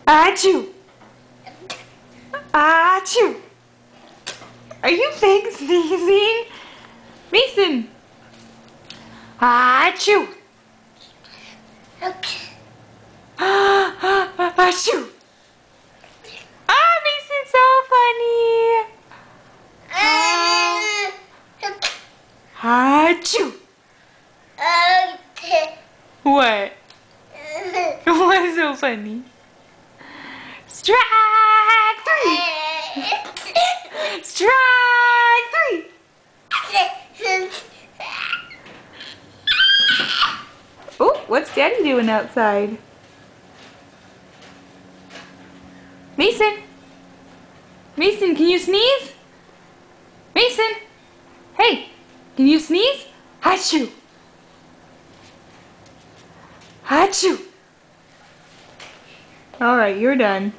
Achoo! Achoo! Are you fake sneezing? Mason! Achoo! Achoo! Ah, Mason's so funny! Achoo! What? What's so funny? Strike three! Strike three! Oh, what's Daddy doing outside? Mason? Mason, can you sneeze? Mason? Hey, can you sneeze? Achoo! Achoo! Alright, you're done.